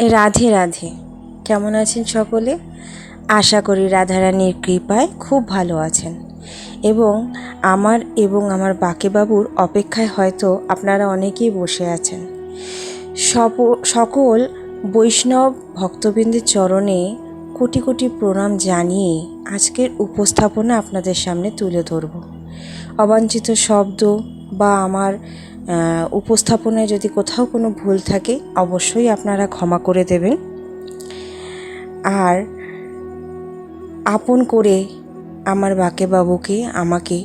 রাধে রাধে। কেমন আছেন সকলে? আশা করি রাধারানীর কৃপায় খুব ভালো আছেন এবং আমার বাকেবাবুর অপেক্ষায় হয়তো আপনারা অনেকেই বসে আছেন। সকল বৈষ্ণব ভক্তবৃন্দের চরণে কোটি কোটি প্রণাম জানিয়ে আজকের উপস্থাপনা আপনাদের সামনে তুলে ধরব। অবাঞ্ছিত শব্দ বা আমার উপস্থাপনায় যদি কোথাও কোনো ভুল থাকে অবশ্যই আপনারা ক্ষমা করে দেবেন। আর আপন করে আমার বাকেবাবুকে আমাকে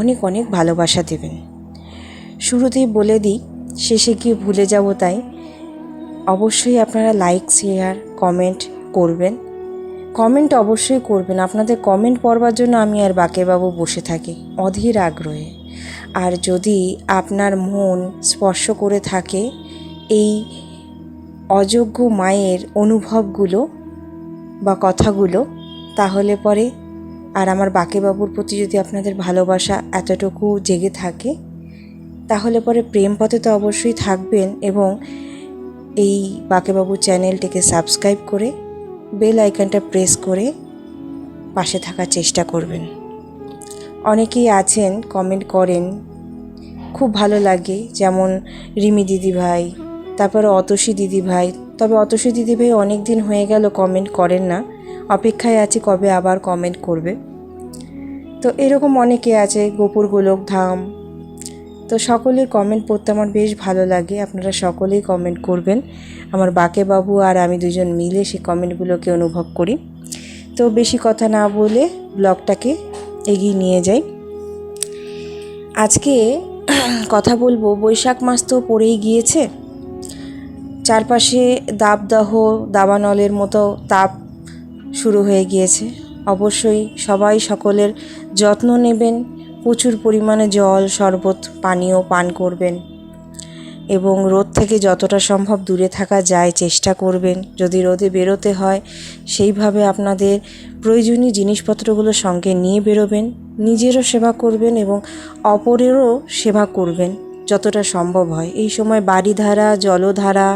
অনেক অনেক ভালোবাসা দেবেন। শুরুতেই বলে দিই, শেষে গিয়ে ভুলে যাব, তাই অবশ্যই আপনারা লাইক শেয়ার কমেন্ট করবেন। কমেন্ট অবশ্যই করবেন। আপনাদের কমেন্ট পড়বার জন্য আমি আর বাকেবাবু বসে থাকি অধীর আগ্রহে। আর যদি আপনার মন স্পর্শ করে থাকে এই অযোগ্য মায়ের অনুভবগুলো বা কথাগুলো, তাহলে পরে আর আমার বাকেবাবুর প্রতি যদি আপনাদের ভালোবাসা এতটুকু জেগে থাকে, তাহলে পরে প্রেম পথে তো অবশ্যই থাকবেন এবং এই বাকেবাবু চ্যানেলটিকে সাবস্ক্রাইব করে বেল আইকনটা প্রেস করে পাশে থাকার চেষ্টা করবেন। অনেকেই আছেন কমেন্ট করেন, খুব ভালো লাগে, যেমন রিমি দিদিভাই, তারপরে অতসী দিদিভাই। তবে অতসী দিদিভাই অনেক দিন হয়ে গেল কমেন্ট করেন না, অপেক্ষায় আছি কবে আবার কমেন্ট করবে। তো এরকম অনেকে আছে, গোপুর গোলক ধাম। তো সকলের কমেন্ট পড়তে আমার বেশ ভালো লাগে। আপনারা সকলেই কমেন্ট করবেন। আমার বাকেবাবু আর আমি দুজন মিলে সেই কমেন্টগুলোকে অনুভব করি। তো বেশি কথা না বলে ব্লগটাকে এগিয়ে নিয়ে যাই। আজকে কথা বলবো, বৈশাখ মাস তো পড়েই গিয়েছে, চারপাশে দাবদাহ দাবানলের মতো তাপ শুরু হয়ে গিয়েছে। অবশ্যই সবাই সকলের যত্ন নেবেন, প্রচুর পরিমাণে জল শরবত পানীয় পান করবেন এবং রোদ থেকে যতটা সম্ভব দূরে থাকা যায় চেষ্টা করবেন। যদি রোদে বেরোতে হয় সেইভাবে আপনাদের প্রয়োজনীয় জিনিসপত্রগুলো সঙ্গে নিয়ে বেরোবেন। নিজেরও সেবা করবেন এবং অপরেরও সেবা করবেন যতটা সম্ভব হয়। এই সময় বাড়িধারা জলধারা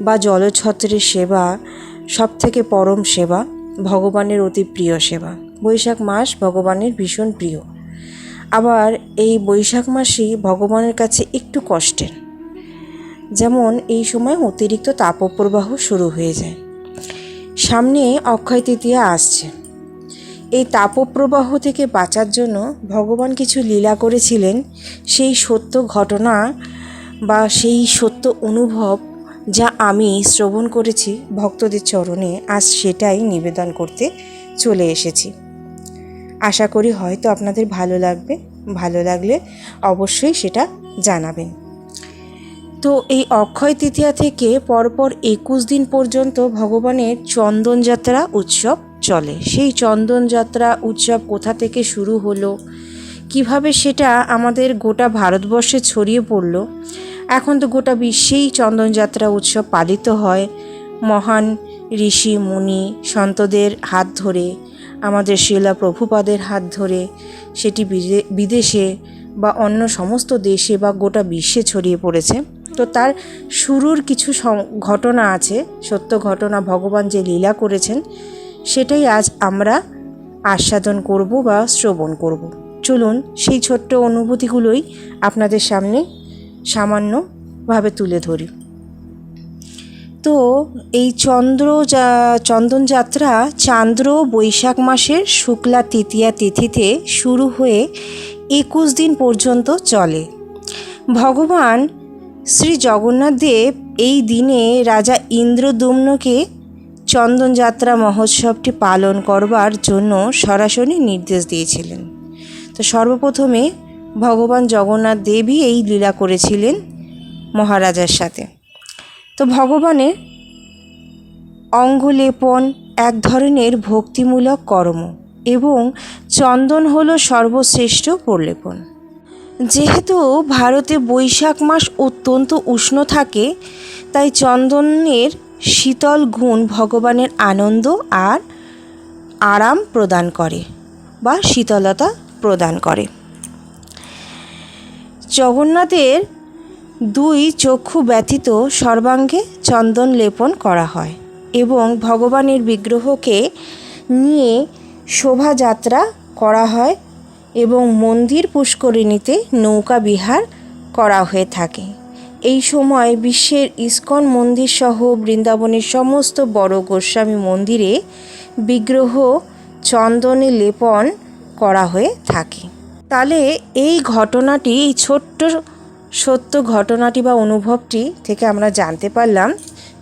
বা জলছত্রের সেবা সবথেকে পরম সেবা, ভগবানের অতি প্রিয় সেবা। বৈশাখ মাস ভগবানের ভীষণ প্রিয়। আবার এই বৈশাখ মাসই ভগবানের কাছে একটু কষ্টের, যেমন এই সময় অতিরিক্ত তাপপ্রবাহ শুরু হয়ে যায়। সামনে অক্ষয় তৃতীয়া আসছে। এই তাপপ্রবাহ থেকে বাঁচার জন্য ভগবান কিছু লীলা করেছিলেন। সেই সত্য ঘটনা বা সেই সত্য অনুভব যা আমি শ্রবণ করেছি ভক্তদের চরণে, আজ সেটাই নিবেদন করতে চলে এসেছি। আশা করি হয়তো আপনাদের ভালো লাগবে। ভালো লাগলে অবশ্যই সেটা জানাবেন। তো এই অক্ষয় তৃতীয়া থেকে পরপর 21 দিন পর্যন্ত ভগবানের চন্দনযাত্রা উৎসব চলে। সেই চন্দনযাত্রা উৎসব কোথা থেকে শুরু হলো, কিভাবে সেটা আমাদের গোটা ভারতবর্ষে ছড়িয়ে পড়ল, এখন তো গোটা বিশ্বেই চন্দনযাত্রা উৎসব পালিত হয়। মহান ঋষি মুনি সন্তদের হাত ধরে, আমাদের শ্রীলা প্রভুপাদের হাত ধরে সেটি বিদেশে বা অন্য সমস্ত দেশে বা গোটা বিশ্বে ছড়িয়ে পড়েছে। তো তার শুরুর কিছু ঘটনা আছে, সত্য ঘটনা, ভগবান যে লীলা করেছেন সেটাই আজ আমরা আস্বাদন করব বা শ্রবণ করব। চলুন সেই ছোট্ট অনুভূতিগুলোই আপনাদের সামনে সামান্যভাবে তুলে ধরি। তো এই চন্দনযাত্রা চান্দ্র বৈশাখ মাসের শুক্লা তৃতীয়া তিথিতে শুরু হয়ে 21 দিন পর্যন্ত চলে। ভগবান শ্রী জগন্নাথ দেব এই দিনে রাজা ইন্দ্রদ্যুম্নকে চন্দনযাত্রা মহোৎসবটি পালন করবার জন্য সরাসরি নির্দেশ দিয়েছিলেন। তো সর্বপ্রথমে ভগবান জগন্নাথ দেবই এই লীলা করেছিলেন মহারাজার সাথে। তো ভগবানের অঙ্গলেপন এক ধরনের ভক্তিমূলক কর্ম এবং চন্দন হলো সর্বশ্রেষ্ঠ প্রলেপন। যেহেতু ভারতে বৈশাখ মাস অত্যন্ত উষ্ণ থাকে, তাই চন্দনের শীতল গুণ ভগবানের আনন্দ আর আরাম প্রদান করে বা শীতলতা প্রদান করে। জগন্নাথের দুই চক্ষু ব্যতীত সর্বাঙ্গে চন্দন লেপন করা হয় এবং ভগবানের বিগ্রহকে নিয়ে শোভাযাত্রা করা হয় এবং মন্দির পুষ্করিণীতে নৌকা বিহার করা হয়ে থাকে। এই সময় বিশ্বের ইস্কন মন্দির সহ বৃন্দাবনের সমস্ত বড় গোস্বামী মন্দিরে বিগ্রহ চন্দনে লেপন করা হয়ে থাকে। তাহলে এই ঘটনাটি, এই ছোট্ট সত্য ঘটনাটি বা অনুভবটি থেকে আমরা জানতে পারলাম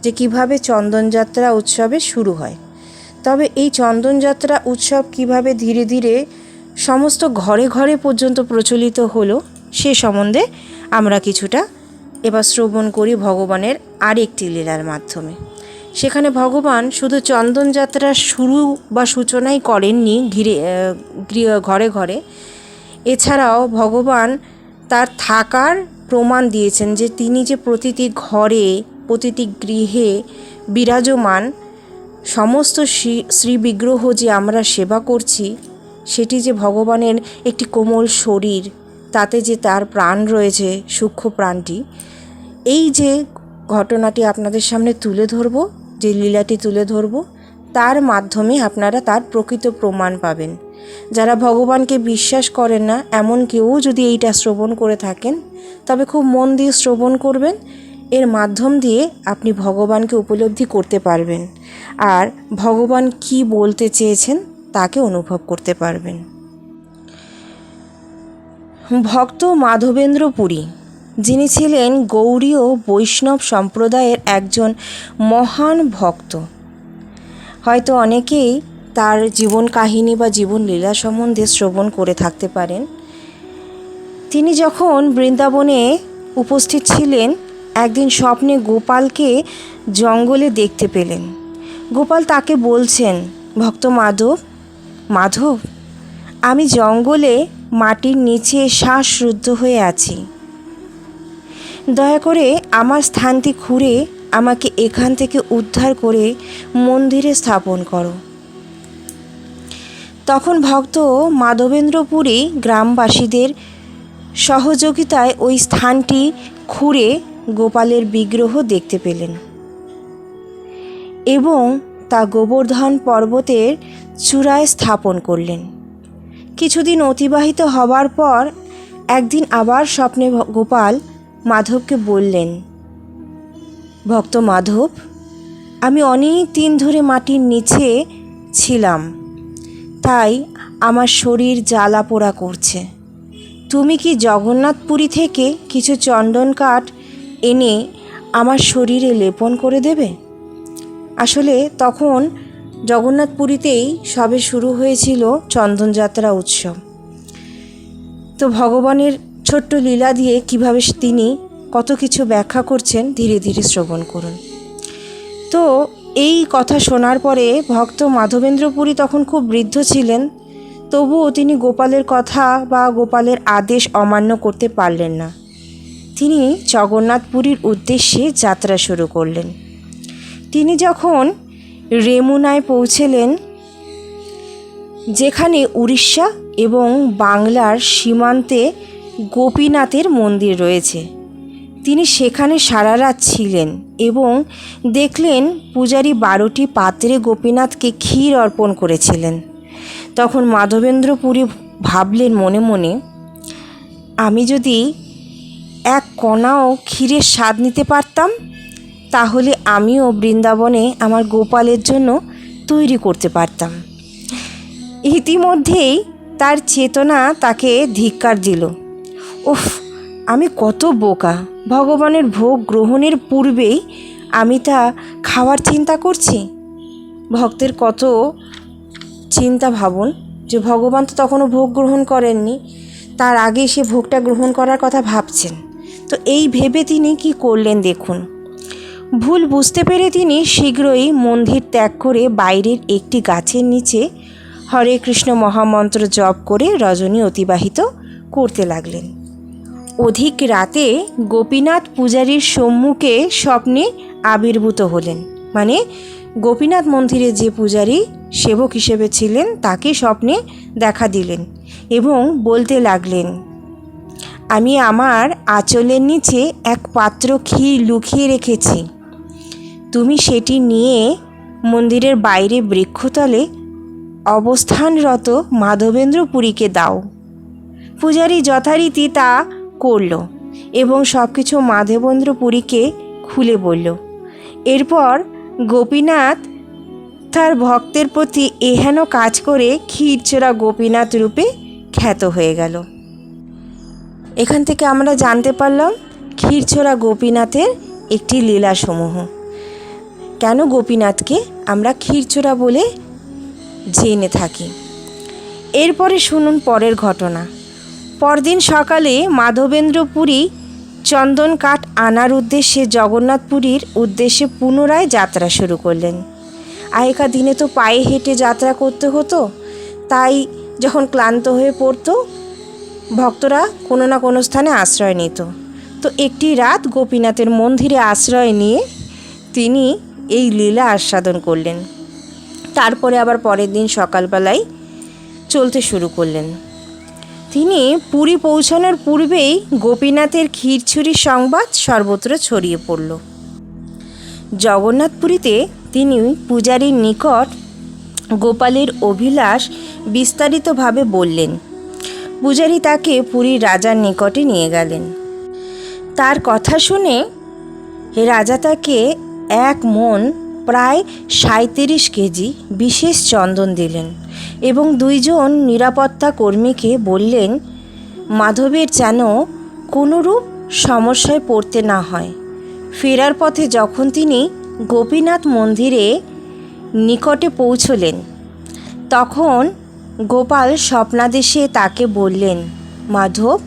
যে কিভাবে চন্দনযাত্রা উৎসবে শুরু হয়। তবে এই চন্দনযাত্রা উৎসব কিভাবে ধীরে ধীরে সমস্ত ঘরে ঘরে পর্যন্ত প্রচলিত হলো সে সম্বন্ধে আমরা কিছুটা এবার শ্রবণ করি ভগবানের আরেকটি লীলার মাধ্যমে। সেখানে ভগবান শুধু চন্দনযাত্রার শুরু বা সূচনাই করেননি ঘরে ঘরে, এছাড়াও ভগবান তার থাকার প্রমাণ দিয়েছেন যে তিনি যে প্রতিটি ঘরে প্রতিটি গৃহে বিরাজমান সমস্ত শ্রী বিগ্রহ যে আমরা সেবা করছি, সেটি যে ভগবানের একটি কোমল শরীর, তাতে যে তার প্রাণ রয়েছে, সূক্ষ্ম প্রাণটি। এই যে ঘটনাটি আপনাদের সামনে তুলে ধরব, যে লীলাটি তুলে ধরব, তার মাধ্যমে আপনারা তার প্রকৃত প্রমাণ পাবেন। যারা ভগবানকে বিশ্বাস করেন না এমন কেউ যদি এইটা শ্রবণ করে থাকেন, তবে খুব মন দিয়ে শ্রবণ করবেন। এর মাধ্যম দিয়ে আপনি ভগবানকে উপলব্ধি করতে পারবেন আর ভগবান কি বলতে চেয়েছেন তাকে অনুভব করতে পারবেন। ভক্ত মাধবেন্দ্র পুরী, যিনি ছিলেন গৌড়ীয় বৈষ্ণব সম্প্রদায়ের একজন মহান ভক্ত, হয়তো অনেকেই তার জীবন কাহিনী বা জীবন লীলা সম্বন্ধে শ্রবণ করে থাকতে পারেন। তিনি যখন বৃন্দাবনে উপস্থিত ছিলেন, একদিন স্বপ্নে গোপালকে জঙ্গলে দেখতে পেলেন। গোপাল তাকে বলছেন, ভক্ত মাধব, মাধব, আমি জঙ্গলে মাটির নিচে শ্বাসরুদ্ধ হয়ে আছি, দয়া করে আমার স্থানটি খুঁড়ে আমাকে এখান থেকে উদ্ধার করে মন্দিরে স্থাপন করো। তখন ভক্ত মাধবেন্দ্র পুরী গ্রামবাসীদের সহযোগিতায় ওই স্থানটি খুঁড়ে গোপালের বিগ্রহ দেখতে পেলেন এবং তা গোবর্ধন পর্বতের চূড়ায় স্থাপন করলেন। কিছুদিন অতিবাহিত হবার পর একদিন আবার স্বপ্নে গোপাল মাধবকে বললেন, ভক্ত মাধব, আমি অনেক দিন ধরে মাটির নিচে ছিলাম, তাই আমার শরীর জ্বালা পোড়া করছে। তুমি কি জগন্নাথপুরী থেকে কিছু চন্দন কাঠ এনে আমার শরীরে লেপন করে দেবে? আসলে তখন জগন্নাথপুরীতেই সবে শুরু হয়েছিল চন্দনযাত্রা উৎসব। তো ভগবানের ছোট্ট লীলা দিয়ে কিভাবে তিনি কত কিছু ব্যাখ্যা করছেন ধীরে ধীরে শ্রবণ করুন। তো এই কথা শোনার পরে ভক্ত মাধবেন্দ্র পুরী তখন খুব বৃদ্ধ ছিলেন, তবুও তিনি গোপালের কথা বা গোপালের আদেশ অমান্য করতে পারলেন না। তিনি জগন্নাথপুরীর উদ্দেশ্যে যাত্রা শুরু করলেন। তিনি যখন রেমুনায় পৌঁছলেন, যেখানে উড়িষ্যা এবং বাংলার সীমান্তে গোপীনাথের মন্দির রয়েছে, তিনি সেখানে সারা রাত ছিলেন এবং দেখলেন পূজারী 12টি পাত্রে গোপীনাথকে ক্ষীর অর্পণ করেছিলেন। তখন মাধবেন্দ্র পুরী ভাবলেন মনে মনে, আমি যদি এক কণাও ক্ষীরের স্বাদ নিতে পারতাম, তাহলে আমিও বৃন্দাবনে আমার গোপালের জন্য তৈরি করতে পারতাম। ইতিমধ্যেই তার চেতনা তাকে ধিক্কার দিল। উফ, আমি কত বোকা! ভগবানের ভোগ গ্রহণের পূর্বেই আমি তা খাওয়ার চিন্তা করছি। ভক্তের কত চিন্তা, ভাবুন যে ভগবান তো তখনও ভোগ গ্রহণ করেননি, তার আগে সে ভোগটা গ্রহণ করার কথা ভাবছেন। তো এই ভেবে তিনি কি করলেন দেখুন। ভুল বুঝতে পেরে তিনি শীঘ্রই মন্দির ত্যাগ করে বাইরের একটি গাছের নিচে হরে কৃষ্ণ মহামন্ত্র জপ করে রজনী অতিবাহিত করতে লাগলেন। অধিক রাতে গোপীনাথ পূজারীর সম্মুখে স্বপ্নে আবির্ভূত হলেন। মানে গোপীনাথ মন্দিরে যে পূজারী সেবক হিসেবে ছিলেন তাকে স্বপ্নে দেখা দিলেন এবং বলতে লাগলেন, আমি আমার আঁচলের নিচে এক পাত্র ক্ষীর লুকিয়ে রেখেছি। তুমি সেটি নিয়ে মন্দিরের বাইরে বৃক্ষতলে অবস্থানরত মাধবেন্দ্র পুরীকে দাও। পূজারী যথারীতি তা করল এবং সব কিছু মাধবেন্দ্র পুরীকে খুলে বলল। এরপর গোপীনাথ তার ভক্তের প্রতি এহেন কাজ করে ক্ষীরচোরা গোপীনাথ রূপে খ্যাত হয়ে গেল। এখান থেকে আমরা জানতে পারলাম ক্ষীরচোরা গোপীনাথের একটি লীলাসমূহ। কেন গোপীনাথকে আমরা ক্ষীরচোরা বলে জেনে থাকি। এরপরে শুনুন পরের ঘটনা। পরদিন সকালে মাধবেন্দ্র পুরী চন্দন কাঠ আনার উদ্দেশ্যে জগন্নাথপুরীর উদ্দেশ্যে পুনরায় যাত্রা শুরু করলেন। আগেকার দিনে তো পায়ে হেঁটে যাত্রা করতে হতো, তাই যখন ক্লান্ত হয়ে পড়তো ভক্তরা কোনো না কোনো স্থানে আশ্রয় নিত। তো একটি রাত গোপীনাথের মন্দিরে আশ্রয় নিয়ে তিনি এই লীলা আস্বাদন করলেন। তারপরে আবার পরের দিন সকালবেলায় চলতে শুরু করলেন। তিনি পুরী পৌঁছানোর পূর্বেই গোপীনাথের ক্ষীরচুরির সংবাদ সর্বত্র ছড়িয়ে পড়ল। জগন্নাথপুরীতে তিনি পূজারীর নিকট গোপালের অভিলাষ বিস্তারিতভাবে বললেন। পূজারী তাকে পুরীর রাজার নিকটে নিয়ে গেলেন। তার কথা শুনে রাজা তাকে এক মণ প্রায় 37 কেজি বিশেষ চন্দন দিলেন এবং 2 জন নিরাপত্তা কর্মীকে বললেন মাধবের যেন কোনোরূপ সমস্যায় পড়তে না হয়। ফেরার পথে যখন তিনি গোপীনাথ মন্দিরে নিকটে পৌঁছলেন তখন গোপাল স্বপ্নাদেশে তাকে বললেন, মাধব,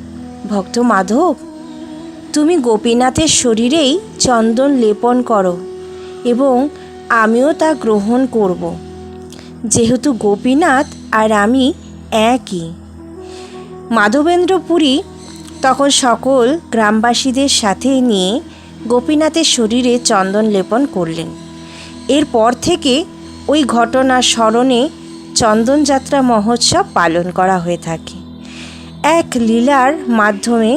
ভক্ত মাধব, তুমি গোপীনাথের শরীরেই চন্দন লেপন করো এবং আমিও তা গ্রহণ করব, যেহেতু গোপীনাথ আর আমি একই। মাধবেন্দ্র পুরী তখন সকল গ্রামবাসীদের সাথে নিয়ে গোপীনাথের শরীরে চন্দন লেপন করলেন। এরপর থেকে ওই ঘটনার স্মরণে চন্দনযাত্রা মহোৎসব পালন করা হয়ে থাকে। এক লীলার মাধ্যমে,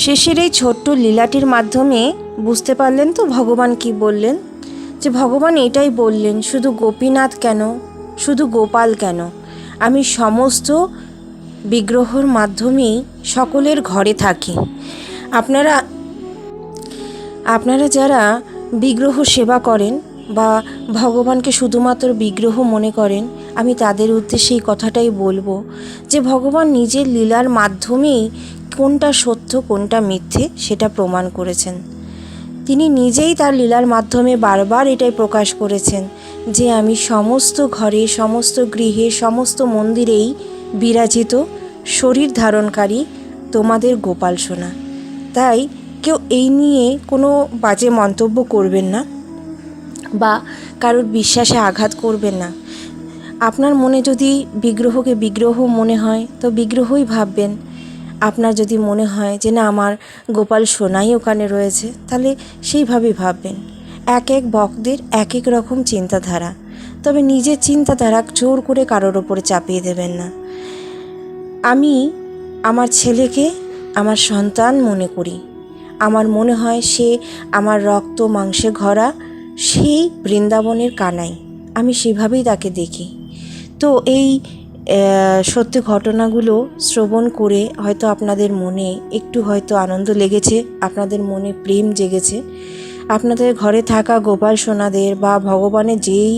শেষের এই ছোট্ট লীলাটির মাধ্যমে বুঝতে পারলেন তো ভগবান কি বললেন, যে ভগবান এটাই বললেন, শুধু গোপীনাথ কেন, শুধু গোপাল কেন, আমি সমস্ত বিগ্রহর মাধ্যমেই সকলের ঘরে থাকি। আপনারা যারা বিগ্রহ সেবা করেন বা ভগবানকে শুধুমাত্র বিগ্রহ মনে করেন, আমি তাদের উদ্দেশ্যে এই কথাটাই বলবো যে ভগবান নিজের লীলার মাধ্যমেই কোনটা সত্য কোনটা মিথ্যে সেটা প্রমাণ করেছেন। তিনি নিজেই তার লীলার মাধ্যমে বারবার এটাই প্রকাশ করেছেন যে আমি সমস্ত ঘরে, সমস্ত গৃহে, সমস্ত মন্দিরেই বিরাজিত শরীর ধারণকারী তোমাদের গোপাল সোনা। তাই কেউ এই নিয়ে কোনো বাজে মন্তব্য করবেন না বা কারোর বিশ্বাসে আঘাত করবেন না। আপনার মনে যদি বিগ্রহকে বিগ্রহ মনে হয় তো বিগ্রহই ভাববেন। আপনার যদি মনে হয় যে না আমার গোপাল সোনাই ওখানে রয়েছে, তাহলে সেইভাবেই ভাববেন। এক এক ভক্তদের এক এক রকম চিন্তাধারা, তবে নিজের চিন্তাধারা জোর করে কারোর ওপরে চাপিয়ে দেবেন না। আমি আমার ছেলেকে আমার সন্তান মনে করি। আমার মনে হয় সে আমার রক্ত মাংসে ভরা সেই বৃন্দাবনের কানাই, আমি সেভাবেই তাকে দেখি। তো এই সত্যি ঘটনাগুলো শ্রবণ করে হয়তো আপনাদের মনে একটু হয়তো আনন্দ লেগেছে, আপনাদের মনে প্রেম জেগেছে। আপনাদের ঘরে থাকা গোপাল সোনাদের বা ভগবানের যেই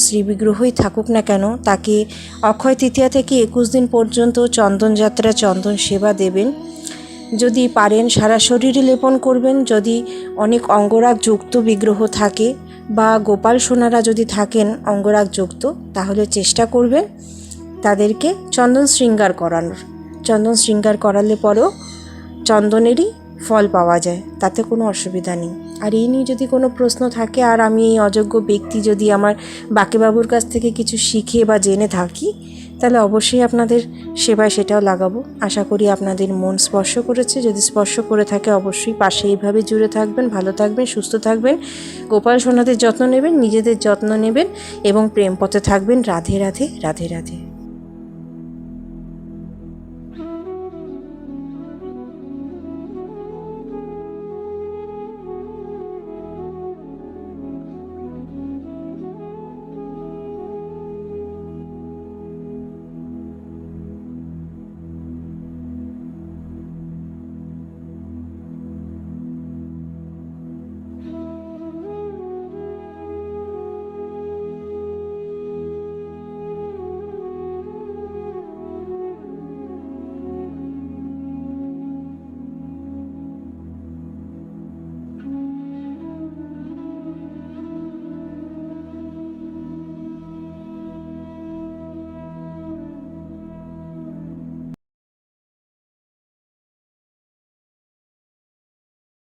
শ্রীবিগ্রহই থাকুক না কেন, তাকে অক্ষয় তৃতীয়া থেকে 21 দিন পর্যন্ত চন্দনযাত্রা, চন্দন সেবা দেবেন। যদি পারেন সারা শরীরে লেপন করবেন। যদি অনেক অঙ্গরাগ যুক্ত বিগ্রহ থাকে বা গোপাল সোনারা যদি থাকেন অঙ্গরাগ যুক্ত, তাহলে চেষ্টা করবেন তাদেরকে চন্দন শৃঙ্গার করানোর। চন্দন শৃঙ্গার করালে পরেও চন্দনেরই ফল পাওয়া যায়, তাতে কোনো অসুবিধা নেই। আর এই নিয়ে যদি কোনো প্রশ্ন থাকে আর আমি এই অযোগ্য ব্যক্তি যদি আমার বাকেবাবুর কাছ থেকে কিছু শিখে বা জেনে থাকি, তাহলে অবশ্যই আপনাদের সেবায় সেটাও লাগাবো। আশা করি আপনাদের মন স্পর্শ করেছে। যদি স্পর্শ করে থাকে অবশ্যই পাশে এইভাবে জুড়ে থাকবেন, ভালো থাকবেন, সুস্থ থাকবেন, গোপাল সোনাদের যত্ন নেবেন, নিজেদের যত্ন নেবেন এবং প্রেম পথে থাকবেন। রাধে রাধে, রাধে রাধে।